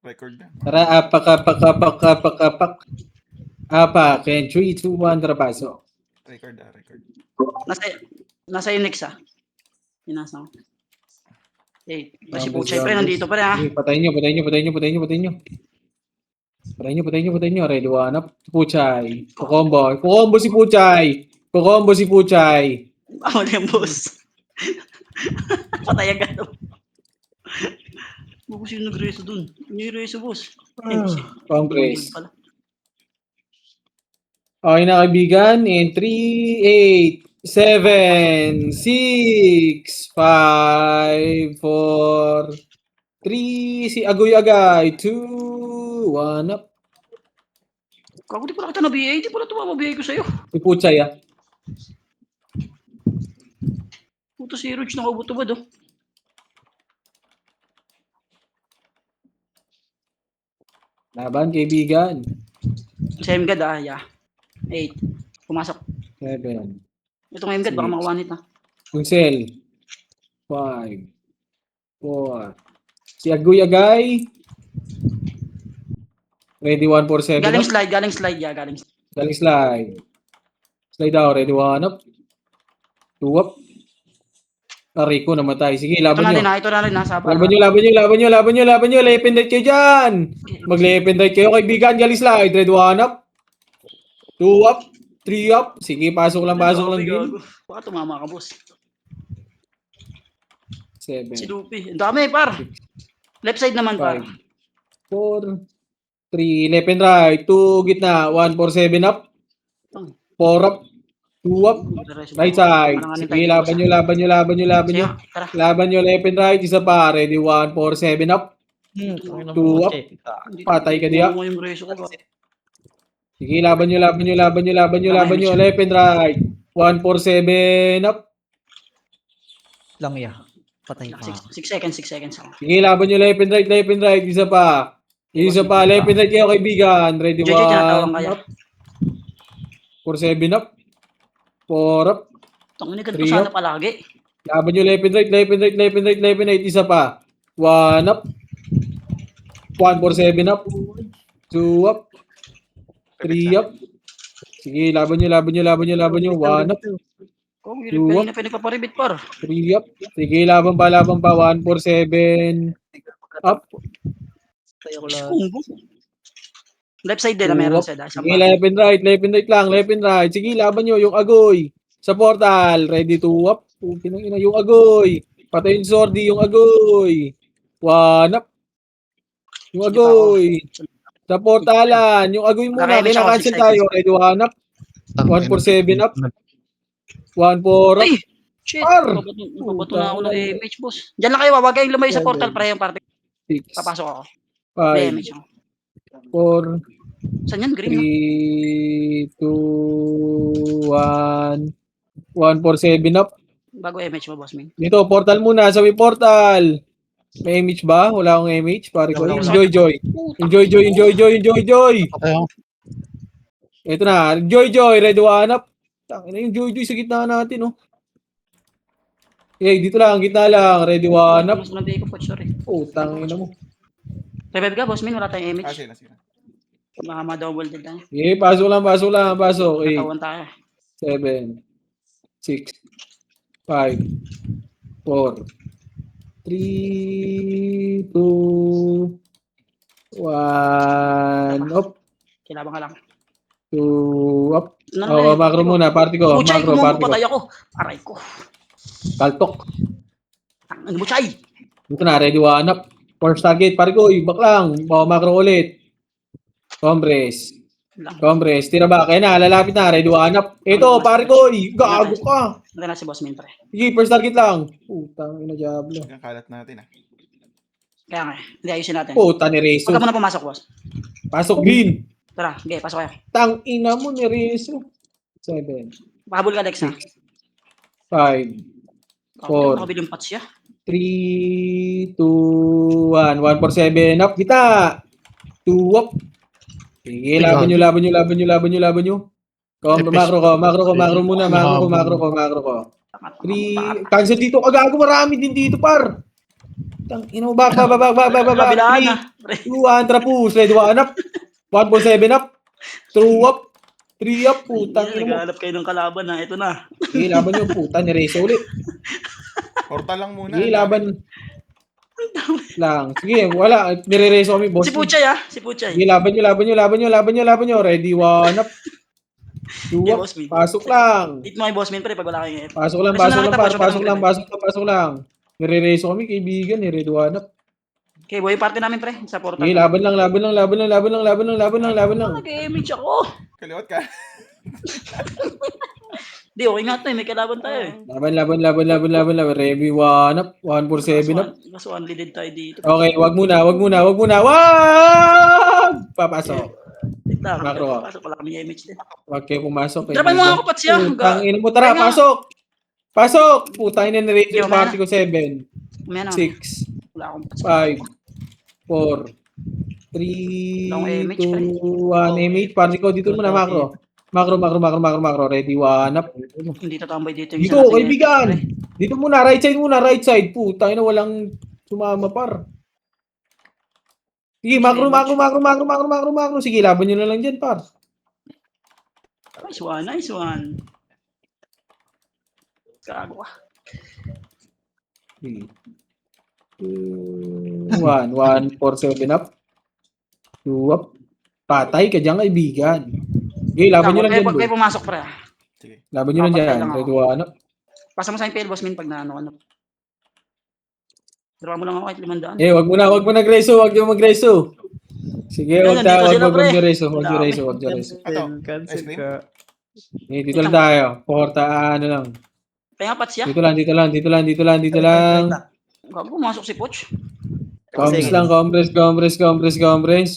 Record na. Tara, apak. Apak, and 3, 2, 1, tara pasok. Record na, record. Nasa yung next Pinasa ko. Eh, kasi po, Zombies, syempre, zombies. nandito pa rin ha. Sige, patayin nyo. Patayin nyo. Ready, one up. Puchay. Kukombo si Puchay. Ako na yung boss. Patay agad. Boss yung nag-reso dun. Yung reso, boss. Congress. Okay na kaibigan. In 3, 8, 7, 6, 5, 4, 3, si Agoy-Agay, 2, 1 up. Kako, di pala kita na-BA. Di pala tumama BA ko sa'yo. Si Puchay Puto si Rouge nakabutubad oh. Laban kaibigan. Sa MGAD yeah. 8. Pumasok. 7. Itong MGAD baka makawanit na. Kunsel. 5, 4. Si Agoy-Agay. Ready 147. Galing slide. Galing slide. Slide daw. Ready 1 up. 2 up. Rico namatay. Sige, laban nyo. Ito na rin nasa Laban nyo. Lepin right kayo dyan. Mag-lepin right kayo kaibigan. Galing slide. Ready 1 up. 2 up. 3 up. Sige, pasok lang din. Baka tumama ka, boss. 7. Si Lupi. Ang dami, par. Left side naman, par. 4, 3, left and right, 2, gitna, 1, 4, 7 up, 4 up, 2 up, right side. Sige, laban nyo. Tara. Laban nyo, left and right, isa pa, ready, 1, 4, 7 up, 2 up, patay ka diya. Sige, laban nyo, left and right, 1, 4, 7 up. Lang ya. Patay pa. 6 seconds. Sige, laban nyo, left and right, isa pa, left and right kayo kaibigan, ready, 1 up, 4, 7 up, 4 up, Tangin ka sana palagi. laban nyo, left and right, isa pa, 1 up, 1, 4, 7 up, 2 up, 3 up. Sige, laban nyo, 1 up, Oh, 2 up, pinagpaparibit, par. 3 up. Sige, laban pa, 1, 4, 7 up, Tayo ko lang. Left side din na meron sa dash. sige, left and right lang, sige, laban nyo, yung Agoy, sa portal, ready to up, yung Agoy, patayin Sordi, yung Agoy, 1 up, yung Agoy, sa portalan, yung Agoy muna, kinakancel tayo, ready 1 up, 1, 4, 7 up, 1, 4 up, Ay! Shit! Mabato na ako ng MH, boss. Diyan lang kayo, wag kayong lumayo sa portal para yung party. 6, Papasok ako. 5, MH ako. 4, Saan yan? Green, 3, 2, 1, 1, 4, 7 up. Bago MH mo, boss, Ming. Dito, portal muna. Sa may portal. May MH ba? Wala akong MH. Pare ko. Enjoy. Ito na. Enjoy. Red 1 up. Tangina yung Joy sa gitna natin, oh. Okay, dito lang. Gitna lang. Ready 1 up. Mas nabi ko po, sorry. Oh, tangina mo. Revive ka, boss, Ming. Wala tayong MH. Sige. Baka ma-double dead tayo. Okay, pasok lang. Okay. Katawan tayo. 7, 6, 5, 4, 3, 2, 1, up, Kilabang ka lang. 2, up. Oh, macro muna, party ko. Buchay, Macro, party ko. patay ako. Aray ko. Kaltok. Ano, Buchay? Dito na, ready 1 up. First target, party ko. Ibak lang. Oh, macro ulit. Compres. Tira ba? Kaya na, lalapit na. Ready 1 up. Ito, party ko. Gago ka. Hindi na si boss, Ming, pre. Sige, first target lang. Putang ina, Diablo. Ang kalat natin, Kaya nga, hindi ayusin natin. Puta ni Rezo. Huwag ka muna pumasok, boss. Pasok green. Tara, okay, pasok kayo. Tang ina mo ni Rezo. 7, Pahabol ka, Lex, ha? 5, 4, Nakabili yung pots siya. 3, 2, 1. 1 for 7 up. Kita. 2 up. Sige, laban nyo. Macro muna. Macro ko. 3. Cancel dito. Agago, marami din dito, par. Putang ino, back. Kabilaan na. 3, 2, 1, trapus. Ready, 1 up. 1.7 up. 2 up. 3 up. Putang ino mo. Naghahanap kayo ng kalaban na. Ito na. Sige, laban nyo. Puta, nireso ulit. Portal lang muna. Sige, ang dami. laban lang. Sige, wala. Nire-reso kami, boss. Si Puchay ah. Si Puchay. Sige, laban nyo. Ready, 1 up. 2 Okay, up. boss min. Pasok lang. Hit mo kay boss min pre pag wala kayong F. Pasok lang. Pasok lang. Nire-reso kami, kaibigan. Ready, 1 up. Okay, boy, party namin pre sa portal. Sige, laban lang. Nag-image ako. Kaliwat ka. Di, okay nga tayo. May kalaban tayo eh. Laban. Ready, 1 up. 147 up. Kaso unleaded tayo dito. Okay, wag muna. Wag! Papasok. Wait lang. Macro. Pasok pala kami image din. Wag kayo pumasok. Drapan mo ako pats siya. Putang ina mo, tara, Kaya nga. pasok! Putang ina, narate yung Yo, party ko. 7, Umaya na. 6, Wala akong pats. 5, 4, 3, 2, 1, M8. Party ko, dito muna, macro. Ready, 1 up. Hindi tatambay dito yung Dito, isa natin kaibigan. eh. Dito muna, right side. Putang ina, walang sumama par. Sige, macro. Sige, laban nyo na lang dyan, par. Nice one. Gago ka. 3, 2, 1, 1, 4, 7 up. 2 up. Patay ka dyan, kaibigan. Okay, laban nyo lang dyan, Pag boy. kayo pumasok pre. Sige. Laban nyo lang Papatay dyan. lang ako. Ready, 1 up. Pasa mo sa akin PL boss min pag naano. Draw mo lang ako kahit 500. Wag mo na magreso. Sige, Yan, nandito sila, pre. nyo reso. Ato, Cancel ice cream? ka. Dito lang tayo. Porta, ano lang. Kaya pats siya. Dito lang. Gago pumasok si Poch. Compress lang, compress.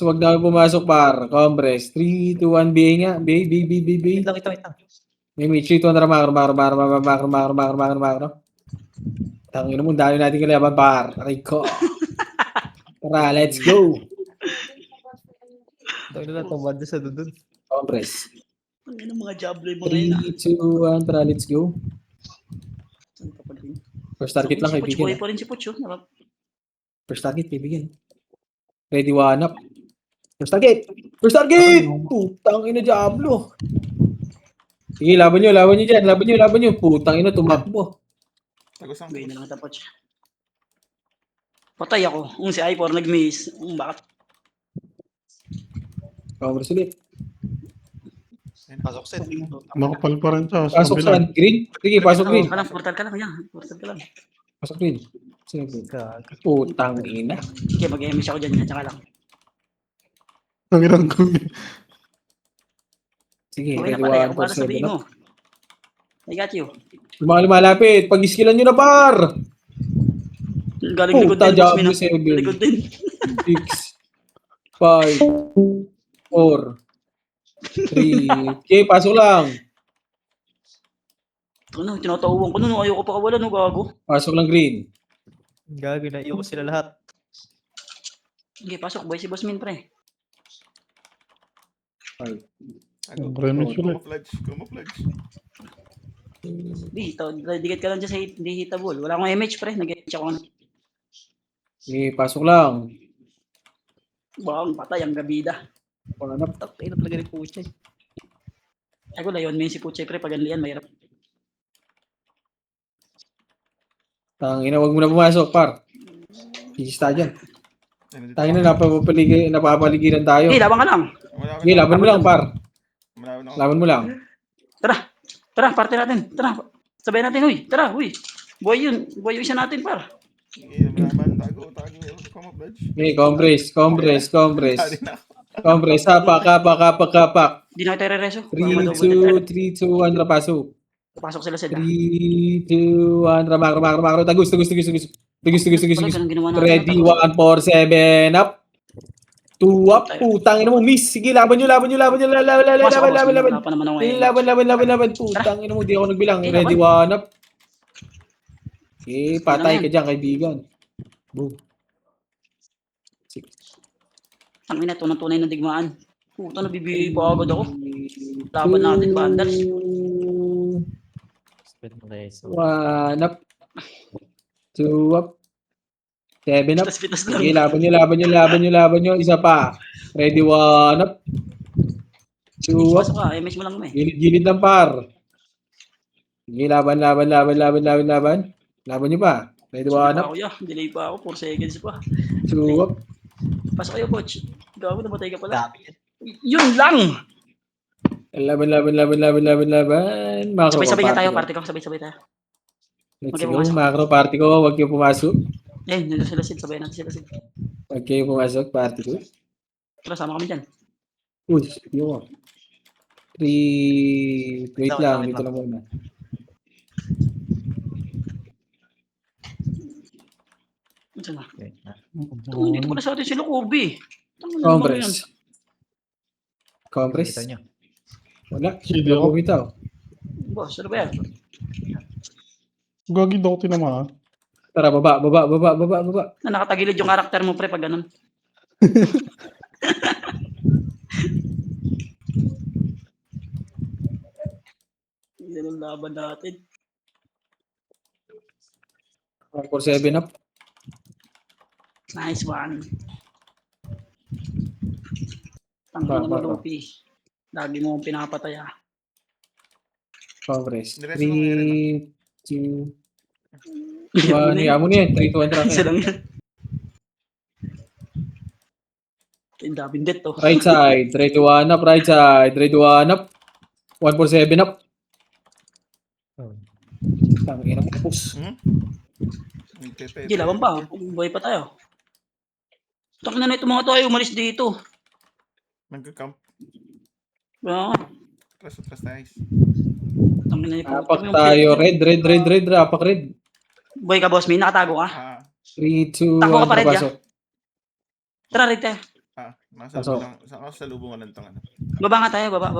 Huwag na kayo pumasok, par. Compress. 3, 2, 1, B nga. B. Wait lang. May 3, 2, 1, macro. Tangin mo, dahil natin kalaban, par. Aray ko. Tara, let's go. Ito na tumad sa dudod. Compress. Ano yung mga jabloy mo ngayon 3, 2, 1, tara, let's go. Saan ka pa din? First target lang, Si Poch, buhay kaibigan. pa rin si Poch. First target, kaibigan. Ready, 1 up. First target! Putang ina, Diablo. Sige, laban nyo dyan. Putang ina, tumakbo. Tagos ang Gawin na lang ito Poch. Patay ako. Si I4 nag-miss. Bakit? Compress ulit. Pasok set. Makapal pa rin siya. Pasok saan? Green? Sige, pasok green. Portal ka lang. Yan. Portal ka lang. Pasok green. Sige, green. Gag. Putang ina. Okay, mag-miss ako dyan. Tsaka lang. Ang irang ko. Sige, Okay na ready, pala. 1, Ako para 4, 7 sabihin up. mo. I got you. Yung mga lumalapit, pag-skillan nyo na, par! Galing likod Puta, din. Boss Min, Diablo ah. 7. Likod din. 6, 5, 4, 3. Okay, pasok lang. Ano, tinatawag ko nun. Ayoko pa kawala. Gago. Pasok lang green. Gago na iyo ko sila lahat. Okay, pasok. Boy si Boss Min, pre. Ano? Remix ulit. Camouflage. Dikit ka lang dyan sa hindi hitable. Wala akong MH, pre. Nag-MH ako. Okay, pasok lang. Bang, patay ang gabida. Panganap. Takay na talaga ni Puchay. Ako, layon mo yun si Puchay, pre. Pag anlian, mahirap. Tangina, wag mo na pumasok, par. Kikista dyan. Tangina, napapaligiran tayo. Okay, laban ka lang. Okay, laban mo lang, par. Laban mo lang. Tara, party natin. Tara, sabay natin, huy. Tara, huy. Buhay yun. Buhay yung isa natin, par. Tago. Camouflage. Okay, compress. Dali na. Compress, hapak. Di na tayo rereso. 3, 2, 1, rapasok. Pasok sila sila. 3, 2, 1, macro. Tagus. Ganun ginawa natin. Ready, 1, 4, 7, up. 2 up. Putang ina mo, miss. Sige, laban nyo. Wala pa naman ako ngayon. Laban. Putang ina mo, di ako nagbilang. Ready, 1 up. Okay, patay ka dyan, kaibigan. Boom. Ang ina, tunay na digmaan. Puta, nabibigay pa agad ako. Laban natin, Vandals. 1 up. 2 up. 7 up. Pitas-pitas lang. Sige, laban nyo. Isa pa. Ready, 1 up. 2 up. Pasok ka, MH mo lang mo eh. Gilid ng par. Sige, laban. Laban nyo pa. Ready, Sige 1 pa up. ako, yeah. Delay pa ako, 4 seconds pa. 2 up. Pasok kayo, coach. Gago, namatay ka pala. Dami yan. Yun lang! Laban. Macro Sabay-sabay na tayo, party ko. party ko. Sabay-sabay tayo. Let's Okay, go. pumasok. Macro party ko. Huwag kayo pumasok. Eh, nandun sila Sid. Sabay natin sila Sid. Huwag kayo pumasok. Party ko. Tara, sama kami dyan. Uy, yun. 3. Wait Wait lang. lang. Dito lang muna. Saan na? Okay. Dito pala sa atin sila, Kobe. Tangina naman yan. Compress. Kita nyo. Wala. Hindi Wala ako. bumitaw. Boss, ano ba yan? Gagi daw ko tinamaan. Tara, baba. Na nakatagilid yung karakter mo, pre, pag ganun. Yan ang laban natin. 147 up. Nice one. Tangina mo, Baba. Lupi. Lagi mo akong pinapatay ah. Compress. Diretso mo ngayon, 3, 2, 1. Amo na yan. 3, 2, 1. Tara. Isa lang yan. Yung daming death to. Right side. 3, 2, 1 up. Right side. 3, 2, 1 up. 147 up. Tangina mo. Push. Sige, laban pa. Buhay pa tayo. Tangina na ito mga to ay umalis dito. Nagka-camp. Ah, Atras tayo. tangina na Apak tayo. Red. Apak red. Buhay ka, boss. May nakatago ka. 3, 2, Takbo ka 1. pa rin, Pasok. Tara, rin tayo. Nasa lubong lang ito. Baba nga tayo, baba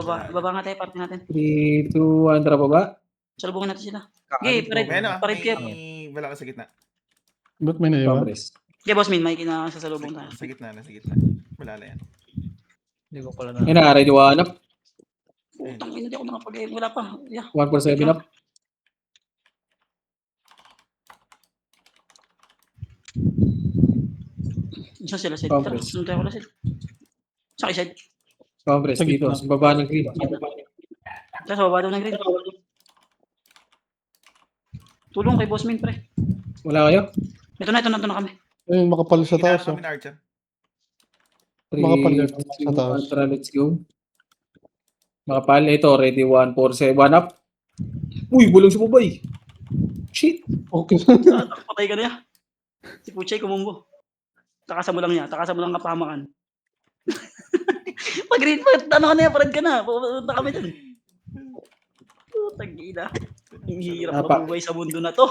nga tayo, party natin. 3, 2, 1. Tara baba. Salubungan natin sila. Okay, parit kayo. Wala ka sa gitna. Ba't may naiwan? Compress. Okay, boss, may kinasasalubong tayo. Sa gitna. Wala na yan. Hindi ko pala na. Yan na. Ready, 1 up. Putang ina, di ako nakapag-game. Wala pa. Yeah. 147 up. Saan sila, Sid? Compress. Tara, sunod tayo wala, Sid. Sa akin, Sid. Compress. Sa Dito. gitna. Sa baba ng grid. Tara, sa baba daw ng grid. Tulong kay Boss Min, pre. Wala kayo? Ito na kami. Ayun, makapal sa taas. Kami na Archer. 3, Makapal yan. 2, Sa taas. 1. Tara, let's go. Makapal. Ito. Ready, 1, 4, 7 up. Uy, bulong si Bubay. Shit. Okay. Patay ka na yan. Si Puchay kumumbo. Takasan mo lang niya. Takasan mo lang kapamakan. Pag-green pa, ano ka na yan, parad ka na. Pupunta kami dun. Putang ina. Ang hirap mabuhay sa mundo na to.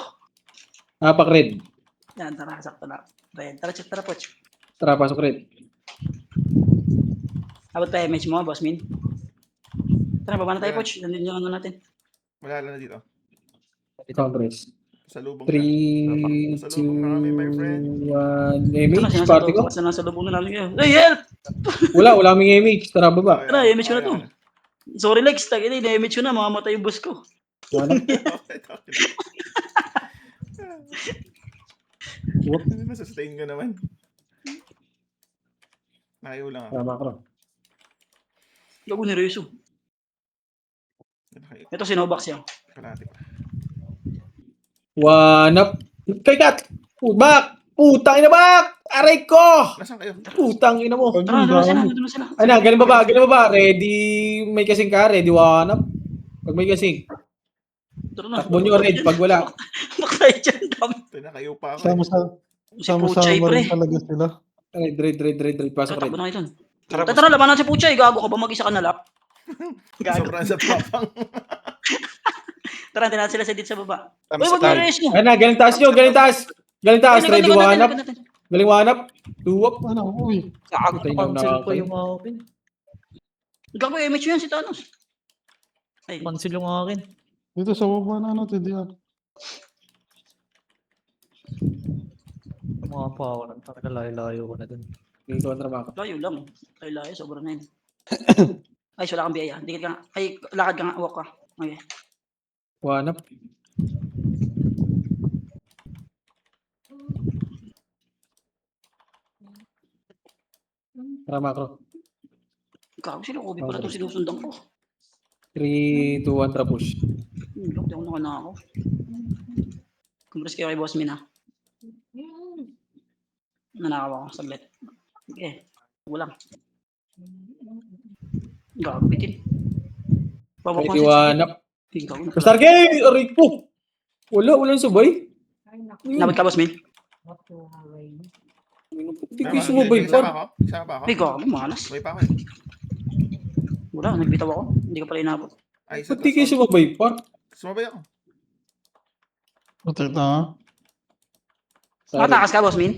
Apak red. Yan, tara, sakto na. Red. Tara, check, tara, Poch. Tara, pasok red. Abot pa image mo, Boss Min. Tara, baba na tayo, Poch. Nandun yung ano natin. Wala na dito. Compress. Sa lubong 3, Sa lubong na kami, my friend. 2, 1. Ito na, MH. Party ko. sinasalubong na namin kayo. Hey, help! Wala kaming MH. Tara, baba. Tara, image ko na to. Sorry, Lex. Tagin na, image ko na. Mamamatay yung boss ko. Wala. Masustain ko naman. Nakayo lang ako. Tama ka. Gago ni Rezo. Ito, sinobox yan. Kalahati pa. 1 up. Kay Kat. Back. Putang ina back. Aray ko. Nasaan kayo? Putang ina mo. Tara, doon na sila. Ano, galing baba. Ready. May kasing ka. Ready, 1 up. Pag may kasing. Tara na. Takbo nyo red. Pag wala. Bakla dyan, dami. Pinakayo pa ako. Si Puchay, pre. rin talaga sila. Red. Pasok Takbo red. na kayo dun. Tara, Tara, labanan si Puchay. Gago ka ba? Mag-isa ka na lap. Gago. Sobrang sa papang. Tara, tinahan sila sa dito sa baba. Tama Uy, sa wag na tayo. Rezo. Ano, galing taas nyo. Galing taas. Ready, 1 up. Galing 1 up. 2 up. Ano, uy. Gago, Tayo cancel na- pa yung akin. Gago, image yan si Thanos. Ay, Cancel yung akin. Dito sa baba na ano, Tidian. Mga pa ako. Talaga layo-layo ko na dun. Dito ang trabaho. layo lang. Layo, sobrang na yun. Ay, wala kang biyaya. Dikit ka nga. Ay, lakad ka nga. Walk ka. Okay. 1 up. Tara, macro. Gago sila, Kobe pala itong sinusundan ko. 3, 2, 1, tara push. Look, di ako nakanakaw. Congrats kayo kay Boss Min, ha? Nanakaw ako, saglit. Okay, walang. Gago, bitin. Babak ko 21 up. Ikaw, Star game! Aray ko! Walang sabay. Nabot ka, Boss Min? Hindi ko sumabay Isama pa. ako? Isama pa ako? Ay, gago, malas. Sabay pa ako eh. Wala, nagbitaw ako. Hindi ko pala inabot. Ay, Ba't di kayo sumabay pa? Sumabay ako. Puti na. Matakas ka, Boss Min?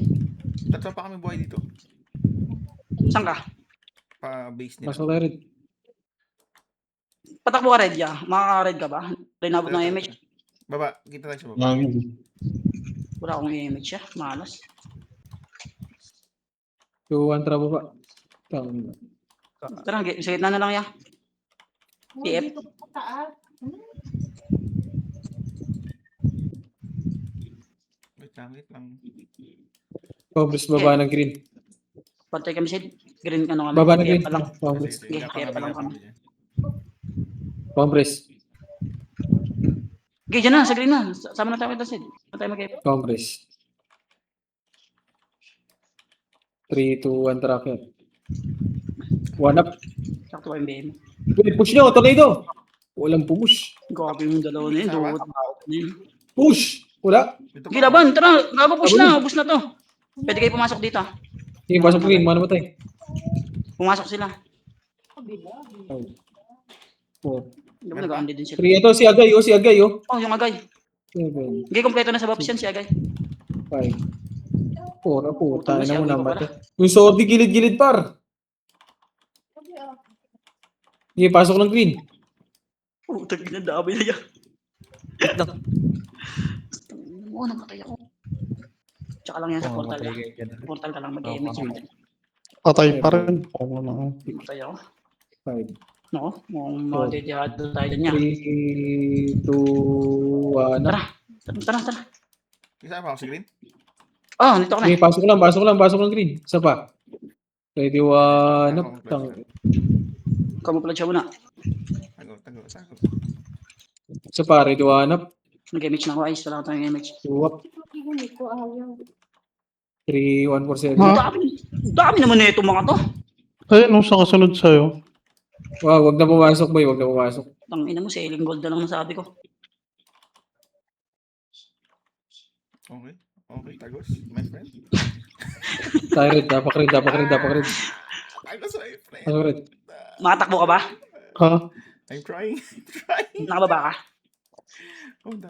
Tatlo pa kami buhay dito. Saan ka? Pa-base nila. Mas tayo rin. Patakbo ka, Red, ya. Makaka-red ka ba? Wala inabot ng image. Baba, kita tayo sa baba. Lagi. Wala akong image siya. Malas. 2, 1, tara baba. Tang. Tara, sa gitna na lang, ya. PF. Wait lang. Congress baba ng green. Pantay kami, Sid. Green, ano kami. Baba ng PF green. pa lang. Congress. Sige, kaya pa lang kami. Congress. Okay, dyan na, sa green na. Sama na tayo kita, Sid. Saan tayo mag-PF? Congress. 3, 2, 1, tara. 1 up. Sakto ba yung BM? Wait, push nyo, tornado. Walang push. Gabi yung dalawa na yun. Tama. Duwot na ako na yun. Push! Wala. Sige, laban. Tara, gago, push na. Push na to. Pwede kayo pumasok dito. Sige, pasok green. Mana matay. Pumasok sila. 4. Hindi mo nag-aandi din sila. 3, ito si Agay, oh. Si Agay, oh. Oh, yung Agay. 7, Hindi, kompleto na sa Vaps yan si Agay. 5. 4, ako. Tayo Si na mo Agay na pa pala. mati. Yung Sordi, gilid-gilid par. Sige, pasok ng green. Putang ina, dami na yan. Oo, namatay ako. Tsaka lang yan sa portal. Portal ka lang mag-image. Patay pa rin. Oo na. Namatay ako. 5. No, mukhang madedihado tayo dyan niya. 3, 2, 1. Tara, tara. Isama ako sa green? Oh, nito ka na. Sige, pasok lang green. Isa pa. Ready, 1 up. Camouflage siya muna. Tago. Isa pa, ready, 1 up. Nag-image na ako, Ice. Wala ka tayong image. 2 up. 3, 1, 4, 7. Ha? Dami naman na itong mga to. Ay, nung sa kasunod sa'yo. Wow, wag na pumasok, boy. Wag na pumasok. Tangina mo, sailing gold na lang nasabi ko. Okay, tagos, my friend. Tayo red, dapak red. Tagos, my friend. Pasok red. Makatakbo ka ba? Ha? I'm trying. Nakababa ka?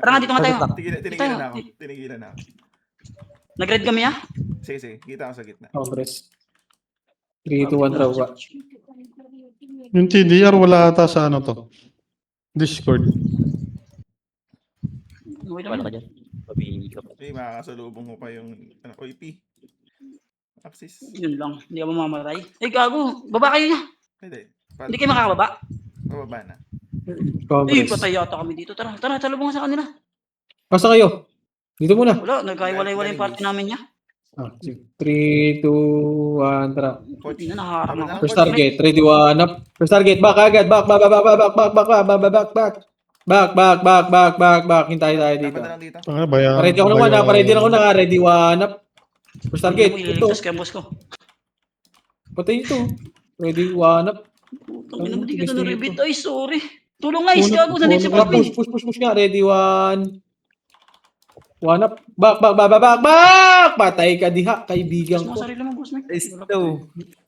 Tara nga, dito nga tayo. Tinigilan na ako. Nag-red kami, ha? Sige, kita ako sa gitna. Congress. 3, 2, 1, tara baba. Yung TDR wala ata sa ano to. Discord. Wait lang. Makakasalubong mo pa yung OIP. Apsis. Yun lang. Hindi ka mamamatay. Eh, gago. Baba kayo niya. Hindi kayo makakababa. Pababa na. Eh, Congress. patay yata kami dito. Tara, talubong sa kanila. Pasa kayo. Dito muna. Wala, nagkahiwalay-walay yung party namin niya. 3, 2, 1, tara. Hindi na, nakaharang ako. First target, ready, 1 up. First target, back agad. Back. Hintay tayo dito. Dapat na lang dito. Bayan. Ready ako naman, ready na ako na. Ready, 1 up. First target, ito. Ililigtas ko yung boss ko. Patay ito. Ready, 1 up. Tangina mo, di ka na rebit. Ay, sorry. Tulong guys, gago. Nandito si Papi. Push nga. Ready, 1 up. Back. Patay ka diha, kaibigan Mas ko. sarili mo, boss.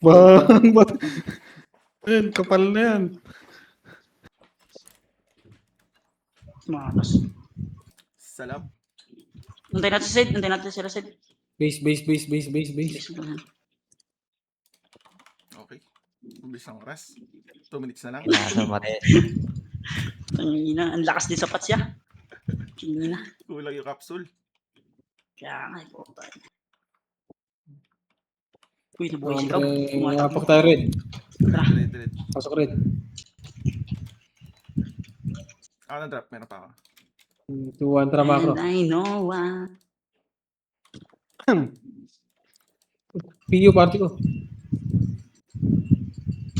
Bang. Ayun, kapal na yan. Malas. Salam. Antay natin si Sid. Antay natin sila Sid. Base. Okay. Umbis ang oras. 2 minutes na lang. Tangina, ang lakas din sa pats ya. Tangina. Kulang yung capsule. Kaya nga, po tayo. Uy, nabuhay si Gab. Apak tayo red. Tara. Red. Pasok red. Drop. Meron pa ako. 2, 1, tara macro. And I know why. PU party ko.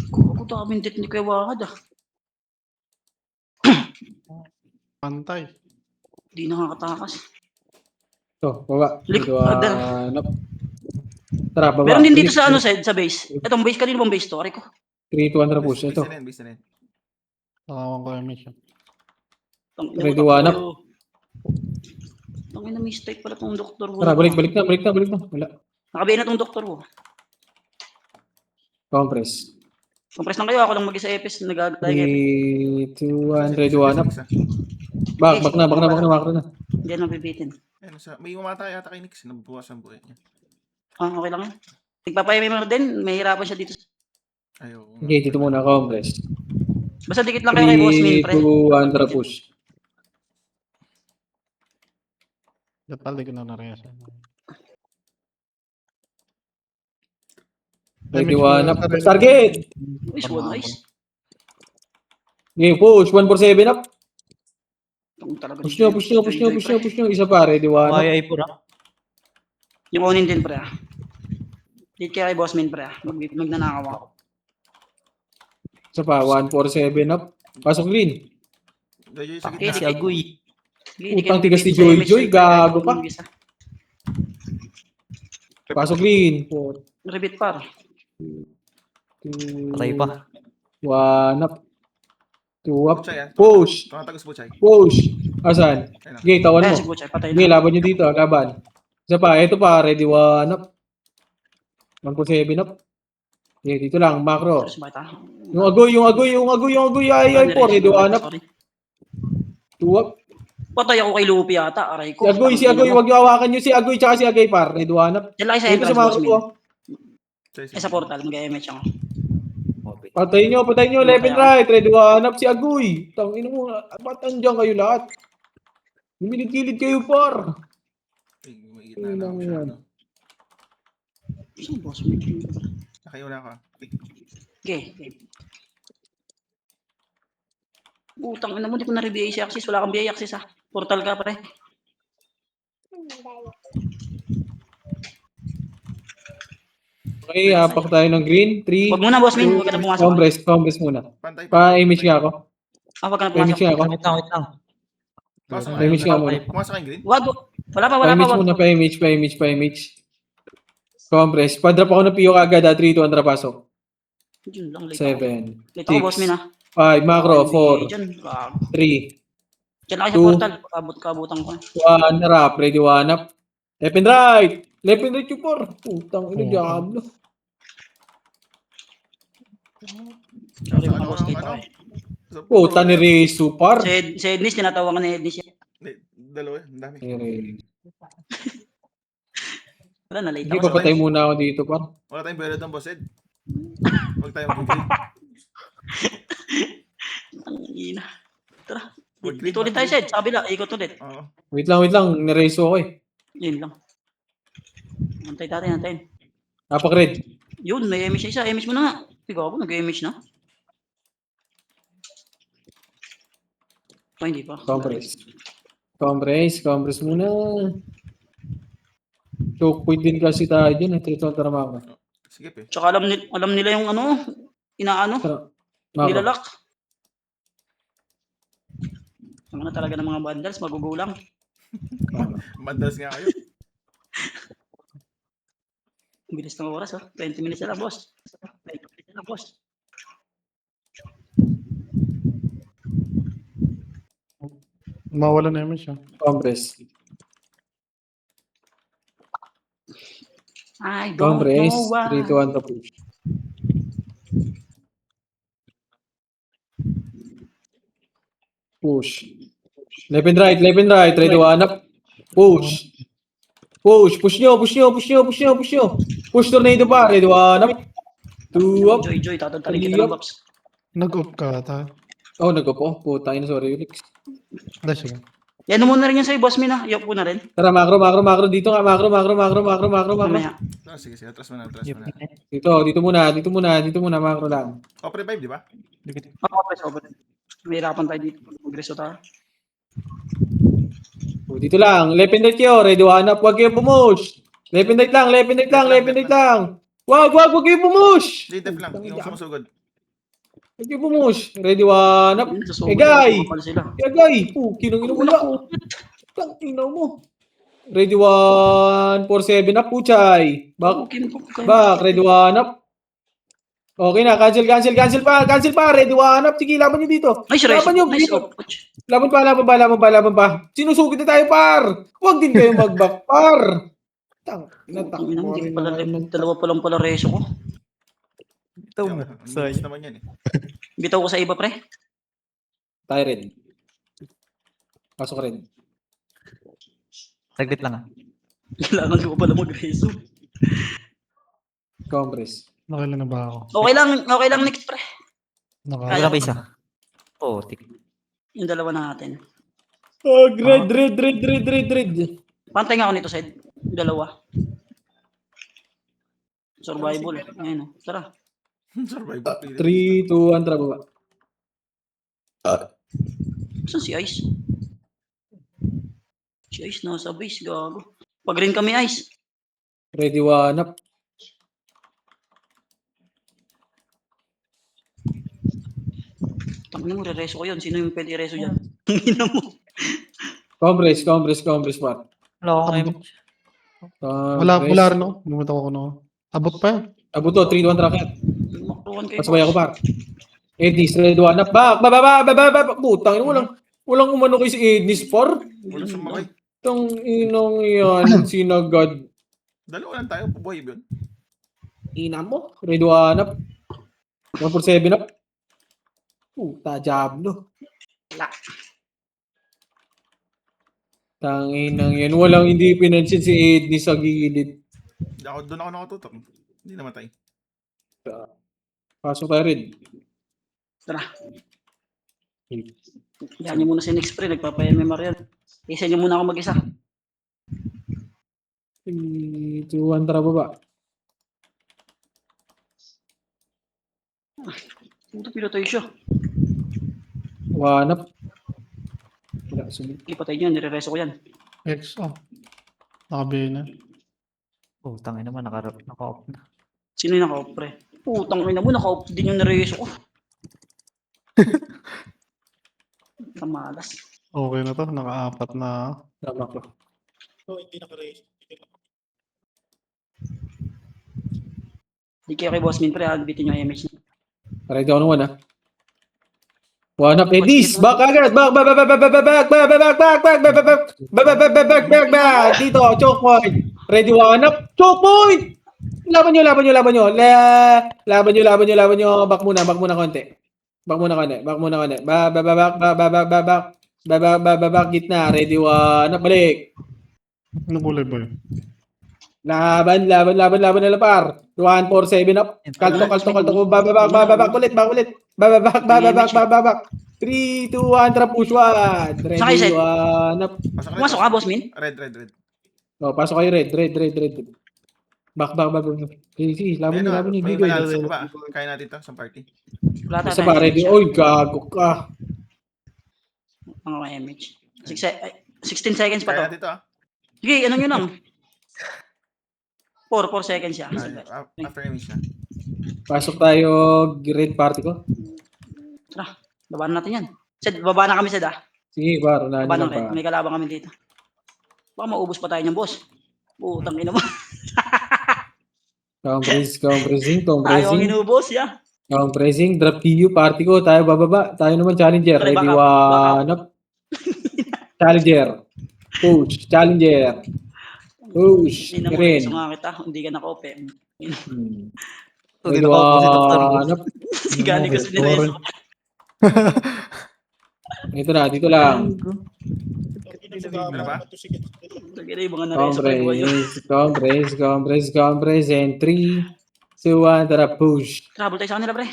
Ako daming dit ni Kuya Wahad ah. Pantay. Di nakakatakas. Ito, baba. Lik- Dito, hanap. Tara, baba. Meron din dito Bilis, sa ano, bilis. sa base. Itong base, kanino bang base to? Aray ko. 3, 2, 1, push. Base Ito. na rin, base na rin. Takawan ko yung mission. Ready, one up. Tangina, mistake pala tong doktor ko. Tara, balik na. Wala. Nakabihin na tong doktor ko. Compress. Compress lang kayo, ako lang mag-isa EPS. Nag-aagay kayo. 3, 2, 1. Ready, one up. Back na. Macro na. Hindi na nabibitin. Ayun, may umata yata kay Nix. Nabubukas ang buhay niya. Ah, okay lang yan. Nagpapayamay din, mahirapan siya dito. Ayaw. Okay, dito muna. Compress. Basta dikit lang kayo kay Boss Min, 3, pre. 2, 1. Tara, push. Dapat ko na naresa. Ready, one up. Target! Nice one, nice. Okay, push. 1 for 7 up. Ang talaga. Push nyo. Isa pa. Ready, one up. Kaya ipura. Yung onin din, pre. Dikit kaya kay Boss Min, pre. Magnanakaw ako. Isa pa. 1 for 7 up. Pasok green. Joy, sa Okay, gitna. Si Agoy. Utang tigas ni Joy. Gago pa. Pasok green. 4, Rebit par. 2, Patay pa. 1 up. 2 up. Butchay, ah. Push. Tumatagos Butchay. Asan? Ayun na. Okay, tawan Ayan mo. si Butchay, patay Okay, na. laban nyo dito. Laban. Isa pa. Ito pa. Ready, 1 up. 1 for 7 up. Okay, dito lang. Macro. Terus ba ito? Yung agoy. Ay, 4. Ready, 1 up. Sorry. 2 up. Patay ako kay Lupi yata, aray ko. Si Agoy. Huwag nyo hawakan nyo si Agoy tsaka si Agay par. Ready, 1 up. Diyan lang sa Dito entrance, sa Boss macro Min. ko. Eh, sa portal, mag-MH ako. Patay nyo. Left and right. Ready, 1 up si Agoy. Tangin mo. Ba't andyan kayo lahat? Lumilid-kilid kayo par. Ay, may gitna na ako siya. Yan. ano. Saan Boss Min? Nakaiuna ka. Okay. Utang ina mo, di ko na-review AC access. Wala kang BI access ha. Portal ka pre. Okay, hapak tayo ng green. 3, Huwag muna, Boss Min. Huwag ka na pumasok. Compress muna. Pantay. Pa-image nga ako. Ah, huwag ka na Pa-image pumasok. nga ako. Wait lang. Pumasok ka. Pa-image nga muna. Pumasok ka yung green. Wag. Wala pa. Pa-image muna, pa-image. Compress. Pa-drop ako ng PO kagad. 3, 2, 1, tara pasok. Yun lang, late 7, ako. Late ako, Boss Min ha. 5, macro, 4, Diyan, 3, diyan lang kayo sa Two. portal. Kabutan ko. 1, rap. Ready, 1 up. Left and right yung 4. Putang ina, diablo. Sorry, Ano, mga boss, late ano? ako eh. Puta ni Rezo, par. Si Ednis, tinatawagan ni Ednis yan. Hindi, dalawa. Ang dami. Wala na, late Hindi, ako. papatay muna ako dito, par. Wala tayong bayad ng boss Ed. Huwag tayo mag-green. Ang ina. Tara. Mag-green, Dito ulit tayo, Sed. Sabi lang, ikot ulit. Oo. Wait lang. Ni-Rezo ako eh. Yun lang. Antay natin, antayin. Napak-red. Yun, may image isa. Image mo na nga. Ikaw ako, nag-image na. Hindi pa. Compress muna. Choke point din kasi tayo dyan. Trito ang tarama ko. Sige, pe. Tsaka alam nila yung ano, inaano, Macro. nilalak. Ang na talaga ng mga bundles, magugulang. Mandas nga kayo. Ang bilis ng oras, oh. 20 minutes na lang, boss. 20 minutes na lang, boss. Mawala na yung siya. Compress. I don't Compress. know why. 3, 2, 1, push. Push. Left and right. Ready, 1 up. Push. Push nyo. Push tornado pa. Ready, 1 up. 2 up. Joy, tatantalin kita Three ng up. box. Nag-up ka ata. Oh, nag-up. Puta, sorry, Ulix. Sige. Yan muna rin yan sa'yo, boss Mina. Yok po na rin. Tara, macro. Dito nga, macro. Mamaya. Sige. Atras mo na. Dito muna, macro lang. Opera 5, di ba? Open. May hirapan tayo dito. Progreso tayo. Dito lang, left and right kayo, ready, 1 up, huwag kayo pumush. Left and right lang, left and right lang, left and right lang. Wag kayo bumush! Hindi, def lang. Yung sumusugod. Wag kayo bumush. Ready, one up. Susugod Egay! na pala sila. Egay! Kinong ino mo lang. Tang ina mo. Ready, 147 up, Puchay. Back, ready, one up. Okay na, cancel pa. Ready, one up. Sige, laban nyo dito. Nice, Rice. Laban nyo, Nice, dito. oh. Laban pa. Sinusugod na tayo, par. Huwag din kayo mag-back, par. Ang ina mo, hindi ko pala dalawa pa lang pala reso ko. Ito mo. Ang Say. bilis naman yan eh. Bitaw ko sa iba, pre. Tayo red. Pasok red. Saglit lang ah. Kailangan ko pala mag-reso. Compress. Nakailan na ba ako? Okay lang next, pre. Naka, Wala pa isa. Oo, tik. Yung dalawa natin. Oh, red. Pantay nga ako nito, Sed. Yung dalawa. Survival. Ayun, oh. Tara. Survival. 3, 2, 1, tara baba. Saan si Ice? Si Ice nasa base, gago. Pag rin kami, Ice. Ready, one up. Tangin mo, re-reso ko yun. Sino yung pwede i-reso dyan? Tangin mo. Compress, par. Wala akong image. wala rin ako. Bumitaw ako no. Abot pa yan. Abuto, 3, 2, 1, tracket. Makruhan kayo. Pasabay ako, par. Ednis, ready, one up. Back. Putang, walang umano kay si Ednis, par. Wala sumakay. Itong inong yan, sinagad. Dalawa lang tayo. Pabuhay yun. Ina mo. Ready, one up. 147 up. Puta, Diablo. Tanginang yan. Walang hindi pinansin si Ednis sa gilid. Doon ako nakatutok. Hindi namatay. Pasok tayo red. Tara. Yan niyo muna si Nix, pre. Nagpapa-MMR yan. Isa niyo muna ako mag-isa. 3, 2, 1, tara baba. Puto, pilotay siya. One up. Wala, sumit. Ipatay niyo, nire-reso ko yan. X, oh. Nakabihin na. Oh, tangin naman. Naka-off na. Sino yung naka-off, pre? Putang ina mo, naka-off din yung nire-reso ko. Kamalas. Okay na to. Naka-apat na. Tama ko. Di kayo kay Boss Min, pre. Bitin yung image niya. Ready ako ng one, ha? One up, Edis! Back agad! Back! Dito, choke point! Ready, one up! Choke point! Laban nyo! Back muna konti. Back, gitna. Ready, one up, balik. Ano kulay ba yun? Laban na par. 147 up. Kalto. Babak ulit. Babak. 3, 2, 1, tara push one. Sakay, Ready, Seth. one up. Pumasok ka, Boss Min? Red. Oh, pasok kayo red. Back. Sige, laban nyo. May Gigil. manalo sa baba. Kaya natin to sa party. Wala Basta tayo. pa, ready. Oy, gago ka. Mga image. 16 seconds pa Kaya to. natin to ah. Sige, ano nyo lang. 4 seconds siya. After image na. Pasok tayo red party ko. Tara, babaan natin yan. Sed, baba na kami, Sed, ah. Sige, par. Unahan Baba nyo na lang rin. pa. May kalaban kami dito. Baka maubos pa tayo niyang, boss. Putang ina mo. Compressing. Tayo ang inubos, ya. Compressing. Drop PU party ko. Tayo bababa. Tayo naman challenger. Pre, Ready, back up. one up. Challenger. Push. Challenger. Push. Hindi na mo Green. reso nga kita. Hindi ka naka-ope. Ready, one up. Si Gani kasi nireso. Ito na. Dito lang. Ano ba? Tagay yung mga nareso kay Boyo. Compress. And 3, 2, 1. Tara, push. Trouble tayo sa kanila, pre.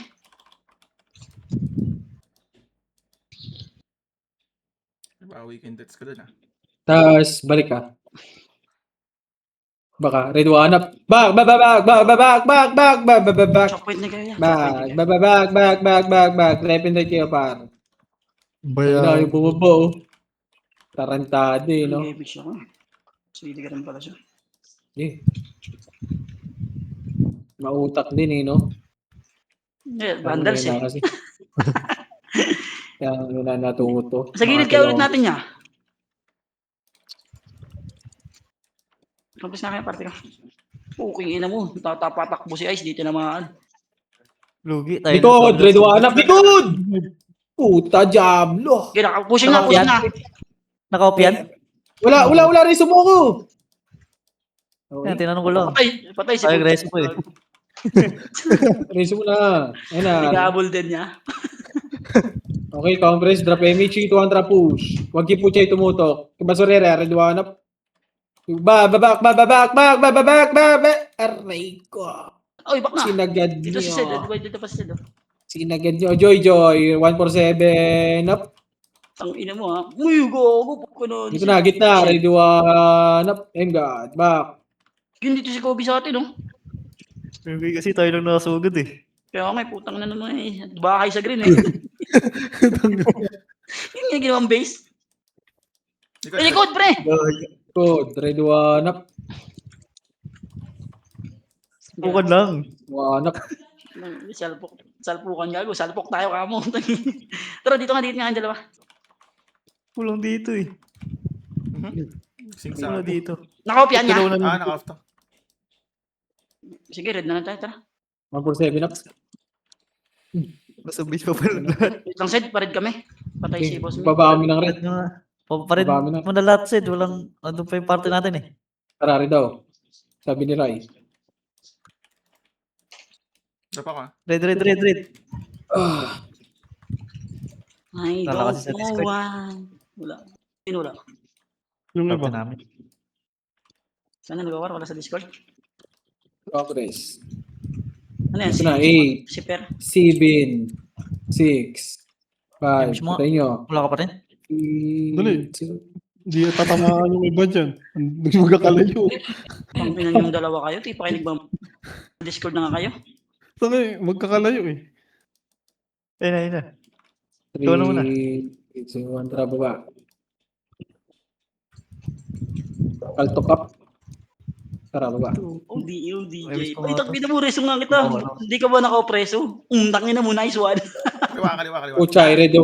Weekend dates ka dun ah. Tapos, balik ka. Baka, ready, one up. Back. Choke point na kayo. Back. Left and right kayo, par. Baya. Yung bumaba, oh. Tarantado, eh, no? Nag-image ako. Sige, ka rin pala siya. Eh. Mautak din eh, no? Vandals eh. Kasi. Kaya wala natuto. Sa gilid kaya ulit natin niya. Kampis na kaya parte ka. Okay, ina mo. Tatapatakbo si Ice, di tinamaan. Lugi tayo. Likod! Red 1 up! Likod! Puta, Diablo! Okay, pushing na, pushing na. Naka-off yan? Wala rin sumuko! Yan, tinanong ko lang. Patay si Ay, Pucha. aggressive po eh. Reso mo na. Ayun na. Nag-aabol din niya. Okay, compress. Drop MH, 200 push. Huwag yung Puchay tumutok. Basurera, red 1 up. Babak! Aray ko. Oy, bak na. Sinagad Dito si Sed. niyo. Dito pa si Sed. Sinagad niyo. Joy. 147 up. Ang ina mo ha. Uy, gago. Dito na, gitna. Red 1 up. And God, back. Yun dito si Kobe sa atin, no? Lugi kasi tayo lang nakasugod eh. Kaya may putang na naman eh. Bahay sa green eh. Yun yung ginawang base. Ay, likod, pre! Good. Red 1 up. Bukan lang. 1 up. Salpukan gago. Salpok tayo kamo. Tara, dito nga ang dalawa. Kulang dito eh. Sing sa Kulang dito. Nakaupyan niya. naka-off to. Sige, red na lang tayo. Tara. 147 up. Basta bitch pa pala lahat. Wait lang, Sed. Pared kami. Patay si boss mo. Baba kami ng red. Paparin Dami na. mo na lahat, Sid. Walang, andun pa yung party natin eh. Tarari daw. Sabi ni Rai. Drop ako. Red. Ah, I Wala kasi sa don't know Discord. why. Wala. Sino wala? Yung Party iba. namin. Sana nagawar? Wala sa Discord? Congress. Ano yan? Ito na, 8, Si Per. 7, 6, 5. Mismo. Patay nyo. Wala ka pa rin? Dali. Hindi tatamaan yung iba dyan. Magkakalayo. Pang pinan yung dalawa kayo. Di pa kayo Discord na nga kayo. Tangay, magkakalayo eh. Ayun na. 3, Ikaw na muna. 2, 1, tara baba. Kaltok up. Tara baba. DJ. Ayos ko Ay, nga takbina mo, reso nga kita. Hindi ka ba naka-preso? Tangin na mo, nice one. Kaliwa. Uchay, red 1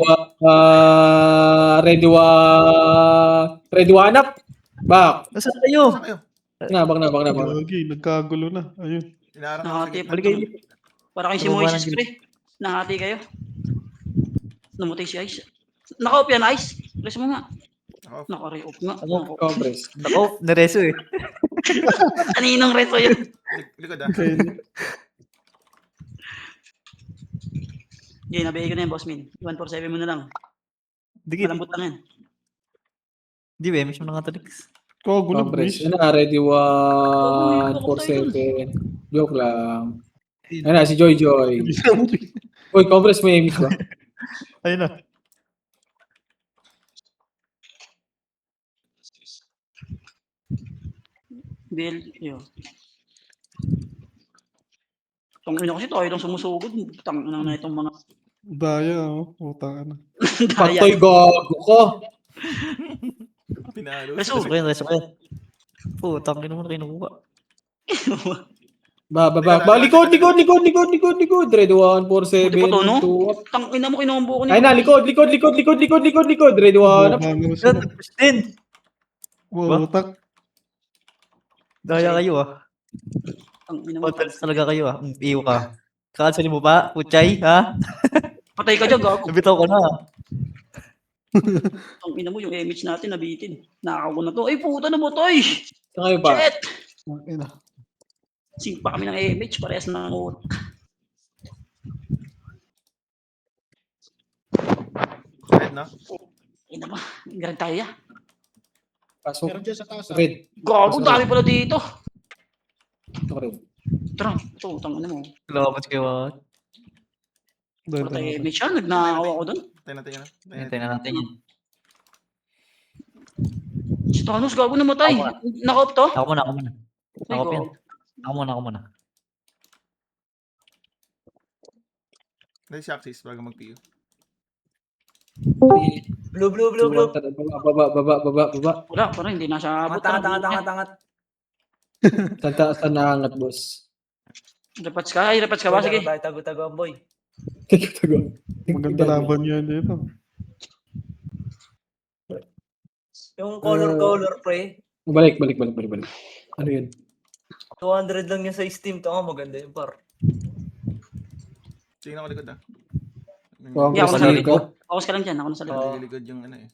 up. Back. Nasaan kayo? Saan kayo? Bak na. Gagi, nagkagulo na. Ayun. Inaarang ako Nahati sige. pa. Balik kayo. Para kayo si Baba Moises, ng pre. Nahati kayo. Namutay si Ice. Naka-off yan, Ice. Reso mo nga. Off. Naka-re-off nga. Ako. Congress. Nako, nareso eh. Kaninong reso yun? Likod Okay. Yun, nabigay ko na yan, boss min. 147 mo na lang. Dikit. Malambot lang yan. Di ba, mismo na nga talix. Kagulo, Congress. please. Yan na, ready 147. Joke lang. Yan na, si Joy. Uy, Congress, may miss ba? Ayun na. Bill, yun. Tangina kasi tayo lang sumusugod. Tangina na itong mga Daya, oh. Utang na. Patoy, daya. gago ko. Pinalo. Reso. Reso ko yan. Putang ina mo na kinukuha. Likod. Red 147. Buti pa to, no? 2 up. Tangina mo, kinombo ko niya. Ay na, likod. Red 1 up. Yan, push din. Utang. Daya kayo ah. Tangina mo. Hotels talaga kayo ah. Iyo ka. Kakansalin mo ba? Puchay, ha? Patay ka dyan, gago. Nabitaw ko na. Tangina mo, yung image natin nabitin. Nakakaw ko na to. Ay, puta na mo to, ay. Saan kayo pa? Shit! Ina. Simpa kami ng image, parehas na ng Red na. ina ba? Garan tayo ya. Pasok. Red. Gago, dami pala dito. Red. Tara, ito, tangina mo. Lumabas kayo ah. Patay image yan, nagnakaw ako doon. Tayo natin. Hintayin na natin yan. Si Thanos, gago namatay. Naka-off to? Ako muna. Ay, Ako yan. gago. Ako muna. Dahil si Axis bago mag-PU. Blue. Baba. Wala, parang hindi na siya abot. Tangat. Saan naangat, boss? Repats ka? Ay, repats ka ba? Sige. Tayo tago-tago, boy. Tago. Maganda laban yun dito. Yung color, pre. Balik. Ano yun? 200 lang yan sa Steam. Ito maganda yun, par. Sino ako likod ah? Congress ako nasa League. likod. Focus ka lang dyan. Ako nasa likod. Oo. Likod yung ano eh.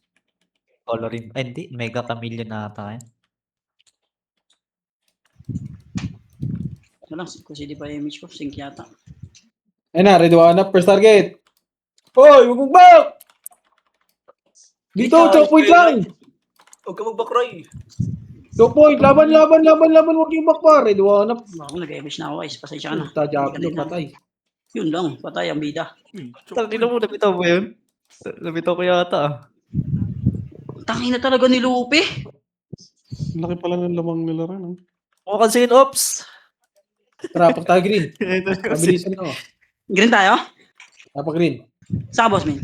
Coloring. Ay, hindi. Mega Chameleon na ata yan. Wala, kung CD pa image ko. Sync yata. Ayun na, ready one up. First target. Hoy, huwag mong back! Dito, 2 point lang! Huwag ka mag-backroy. 2 point, laban, huwag yung back pa. Ready one up. Ako nag-image na ako guys. Pasensya ka na. Puta, Diablo, Hindi ka na- patay. Yun lang. Patay ang bida. Tangina mo, nabitaw mo yun? Nabitaw ko yata ah. Tangina talaga ni Lupe. Laki pala ng lamang nila rin. Oh. Huwag kansilin, ops! Tara, pag tayo green. Mabilisan na ako. Green tayo? Tapa green. Saan ka boss, man?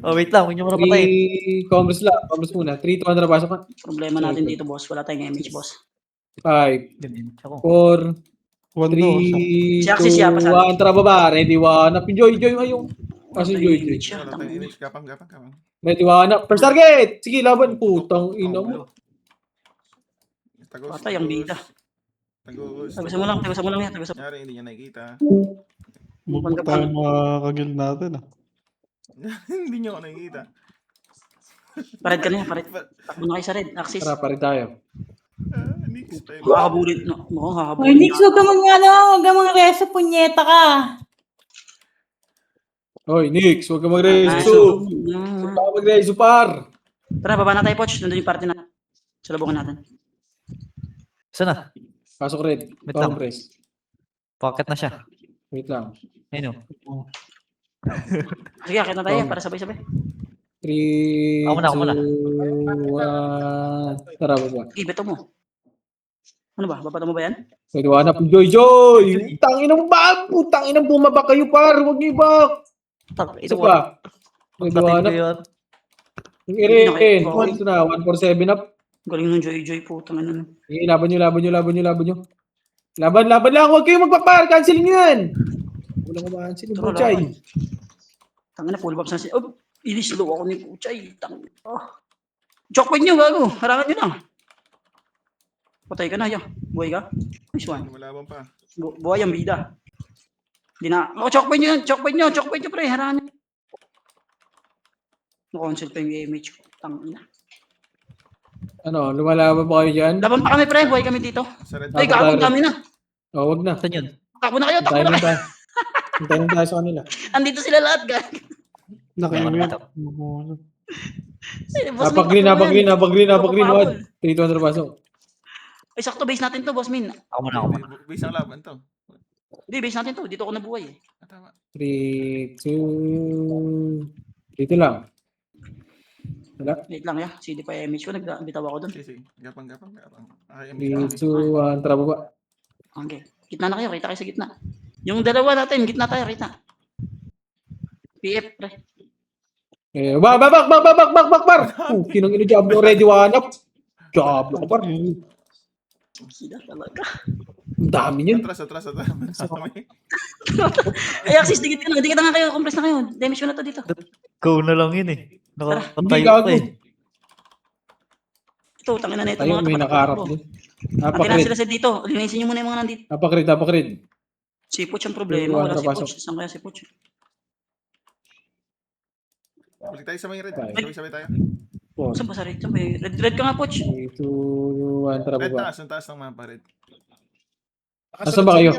Oh, wait lang. Huwag niyo muna patayin. 3 Congress lang. Congress muna. 3, 200 pasok ka. Problema natin dito boss. Wala tayong image boss. 5, Ako. 4, One 3, Si Axis siya, 2, pasali. 1. Tara baba. Ready one up. Enjoy ngayong. Kasi enjoy. Image siya. Wala tayong image. Kapang. Ready one up. First target. Sige, laban. Putang ina mo. Tagos. Patay ang bida. Tagos. Tagusan mo lang yan. Nyari, hindi niya nakikita. Huwag tayo makakagil natin. Ah. Hindi niya ako nakikita. Pared ka na yan. Takbo na kayo sa red. Axis. Tara, pa rin tayo. Nix. Makakabulit. No, Hoy, kakabulit. Nix, huwag ka huwag ka reso, punyeta ka. Hoy, Nix, huwag ka mag-reso. Huwag ka mag-reso, par. Tara, baba na tayo, Poch. Nandun yung party na. Salubungan natin. Saan na? Pasok red. Wait lang. Congress. Pocket na siya. Wait lang. Ayun o. Sige, akit na tayo para sabay-sabay. 3, Ako muna. 2, 1. Tara, baba. Sige, beto mo. Ano ba? Babato mo ba yan? Ready one up. Joy! Tangin ng bag! Putang inang bumaba kayo, par. Huwag niyo ibak. Isa pa. Ready one up. Yung Irin. Ito na, 147 up. Galing ng Joy. Putang ano. Okay, laban nyo. Laban lang. Huwag kayo magpapar. Cancel nyo yan. Walang kumahansin yung Puchay. Tangin na, full box na siya. Oh, inislow ako ni Puchay. Tangin. Oh. Choke point nyo, gago. Harangan nyo lang. Patay ka na, yo. Buhay ka? Nice one. Malaban pa. Buhay ang bida. Hindi na. Oh, choke point nyo, pre. Harangan nyo. Nakonsult pa yung image ko. Tangin na. Ano, lumalaban ba kayo dyan? Laban pa kami, pre. Buhay kami dito. Sa red. Ay, gago, dami na. O, wag na. Saan yun? Takbo na kayo. Hintayin lang tayo. Hintayin lang tayo sa kanila. Andito sila lahat, gago. Nakimit. Napag green. 3, 200 pasok. Ay, sakto, base natin to, boss Min. Ako muna. Base ang laban to. Hindi, base natin to. Dito ako nabuhay eh. Tama. 3, 2, dito lang. Wala. Wait lang ya. CD pa yung image ko. Nagbitaw ako dun. Sige. Gapang. Ay, 3, 2, 1, tara baba. Okay. Gitna na kayo. Kita kayo sa gitna. Yung dalawa natin, gitna tayo. Kita. PF, pre. Back! Kinang ino Diablo, ready one up. Diablo ka par. Ang Sila talaga. dami niyan. Atras. Ay, Axis, dikit ka na. Dikit na nga kayo. Compress na kayo. Damage ko na to dito. Go na lang yun eh. Hindi Nakapatay gago. pa eh. Ito, tangin na nito. Ayun, may nakaharap din. Pagkina sila sa dito. Linisin nyo muna yung mga nandito. Napakrid. Si Puch ang problema. Wala si Pasok. Puch. Saan kaya si Puch? Balik tayo sa may red. Tayo. Sabay tayo. Saan ba sa red? Saan ba? Red ka nga, Puch. 3, 2, 1, tara Red baba. taas. Ang taas ng mapa red. Nasaan ba kayo?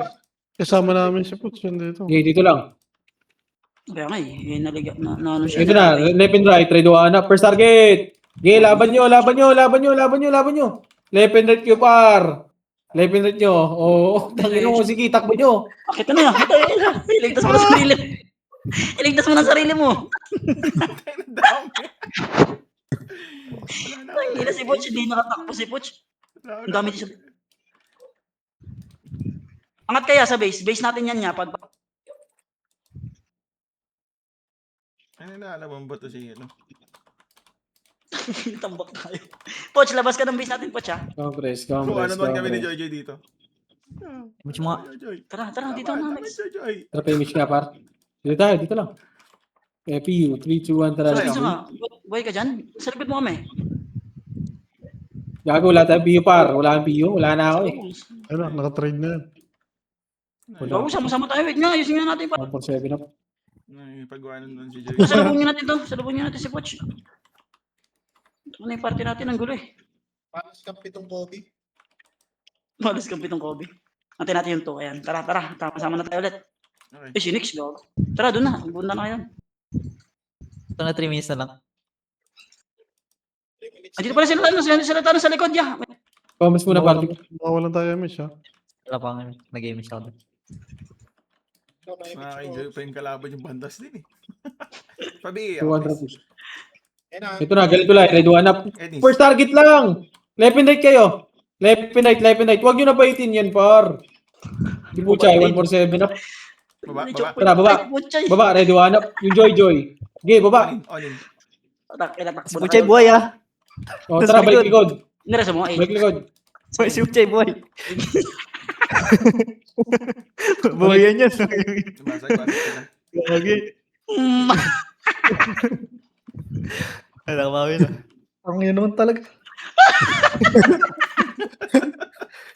Kasama namin si Puts yun dito. Okay, dito lang. Kaya nga eh. Ano siya. Ito na, left and right, ready one up. First target. Okay, laban nyo. Left and right nyo, par. Left and right nyo. Oo, tangin mo. Sige, takbo nyo. Pakita na yan. Iligtas mo na sarili. Iligtas mo na sarili mo. Hindi na si Puch. Hindi nakatakbo si Puch. Ang dami siya. Angat kaya sa base. Base natin yan niya. Pag Ano na, alam mo ba ito si ano? Tambak tayo. Poch, labas ka ng base natin, Poch, ha? Compress, Kung ano compress, naman kami ni compress. Joy Joy dito. Mas mga... Joy Joy. Tara, dito Tama, na, tama, Max. Joy Joy. Tara, pa-image ka, par. Dito tayo, dito lang. PU, 3, 2, 1, tara. Sa'yo. Gusto nga, buhay ka dyan? Sa likod mo kami. Gago, wala tayong PU, par. Wala kang PU, wala na ako eh. Ano, nakatrade na yan. Bago, sama-sama tayo. Wait nga, ayusin nga natin pa. 147 up. Paggawa nun si Joy. Salubungin natin to. Salubungin natin si Poch. Ano yung party natin? Ang gulo eh. Panos kang pitong Kobe. Malas kang pitong Kobe. Antay natin yung 2. Ayan. Tara. Kasama na tayo ulit. Okay. Eh, si Nix, gago. Tara, doon na. Bunda na kayo. Ito na 3 minutes na lang. Andito pala sila Thanos sa likod, ya. Comments muna, par. Mawalan tayo image ha. Wala pang nag-game siya. Nakaka-enjoy pa yung kalaban yung bandas din eh. Pabi, 200 push. Yan na. Ito na, ganito lang. Ready, 1 up. Edis. First target lang. Left and right kayo. Left and right. Huwag nyo na baitin yan, par. Di po chay, 147 up. Baba. Tara, baba. Baba, ready, 1 up. Yung Joy. Okay, baba. On in. Si Puchay buhay ah. O, tara, balik likod. Nirasa mo, eh. Balik likod. Buhay si Puchay buhay. Buhay yan yan. Basag sila. Gagi. Mm. Alam mo na. Ang yun naman talaga.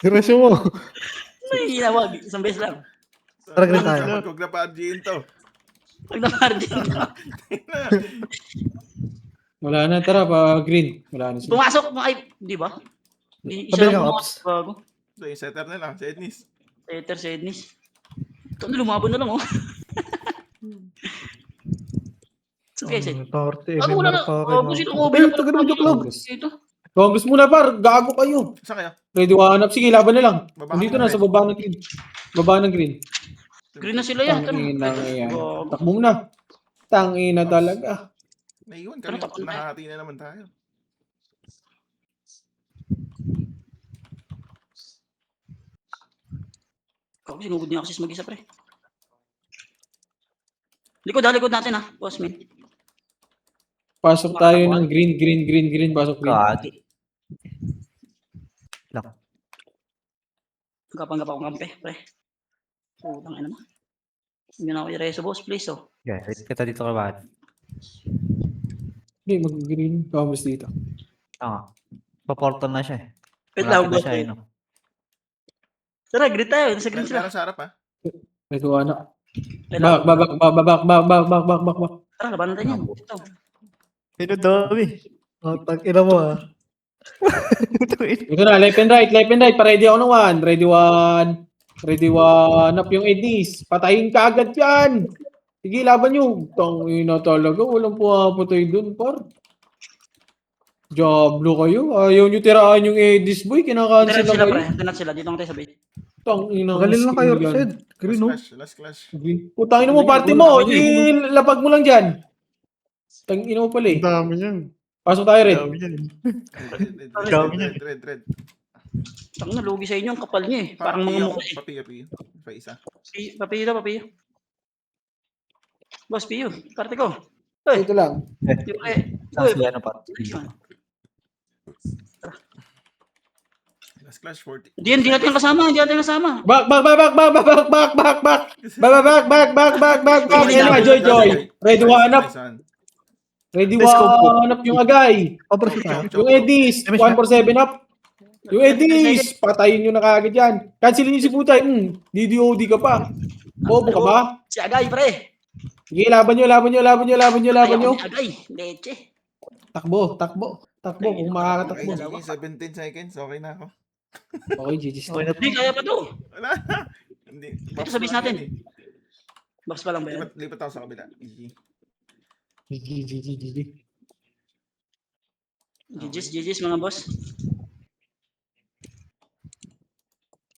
Iresyo mo. May hinawag. Isang beses lang. Tara, green tayo. Huwag na pa-RGin to. Pag na-margin ka. Wala na, tara, pa green. Wala na siya. Pumasok mo, ay, di ba? Isa Sabi lang ka, pumasok bago. So, yung setter nila, si Ednis. Peter Sednis. Ito na, lumaban na lang, oh. So, guys, eh. Party. Ano wala na? Kung sino ko, Ay, taga naman joke lang. Ito. Congress muna, par. Gago kayo. Saan kayo? Ready, 1 up. Sige, laban na lang. Baba Dito ka na, sa baba ng green. Baba ng green. Green na sila yan. Tangina na yan. Oh, Takbo muna. Tangina talaga. Naiwan kami. Ano, tapos na. Nahati na naman tayo. Kako, sinugod niya ako sis mag-isa, pre. Likod natin, ha. Boss, man. Pasok tayo ng green. Pasok green. Gagi. Kapanggap akong kampe, pre. Putang ina mo. Hindi na ako i-reso, boss, please, oh. Yeah, kita dito ka ba? Hindi, mag-green. Congress dito. Paportal na siya eh. Wait Malapit lang, na boss. siya eh, no? Tara, green tayo. Nasa green sila. Meron sa harap ha? Ready, 1 up. Wait lang. Back. Tara, labanan tayo yan. Ito. Sino dami? Ina mo ha. Ito na, left and right. Pa-ready ako ng 1. Ready 1 up yung Edis. Patayin ka agad yan. Sige, laban nyo. Tangina talaga. Walang pumapatay dun, par. Diablo kayo. Ayaw nyo tiraan yung Edis, boy. Kinakancel Diretso na sila, kayo. pre. Diretso sila. Dito lang tayo sa base. Tangina. Magaling lang kayo, skill yan. Red. Green, no? Last clash. Putangin mo, party mo. Ilapag mo lang dyan. Tangina mo pala eh. Ang dami yan. Pasok tayo rin. Dami yan. Red. Tang na, lugi sa inyo. Ang kapal niya, eh. Parang mga mukha, eh. Papi. Pa isa. Papiyo. Boss, Piyo. Parte ko. Ito lang. Saan sila ano pa? Last clash 40. Hindi natin kasama. Back. Yan na, Joy. Ready 1 up. Ready 1 up yung agay. Yung Edis, 147 up. Yung Edis, patayin nyo na kagad yan. Cancelin nyo si Putay. DDOD ka pa. Bobo ka ba? Si Agay, pre. Sige, laban nyo. Agay. Leche. Takbo. Kung makakatakbo. Okay, 17 seconds. Okay na ako. Okay, GG's. Hindi, kaya pa to. Wala na. Hindi. Ito sa base natin. Box pa lang ba yan? Lipat ako sa kabila. Easy. GG. GG's mga boss.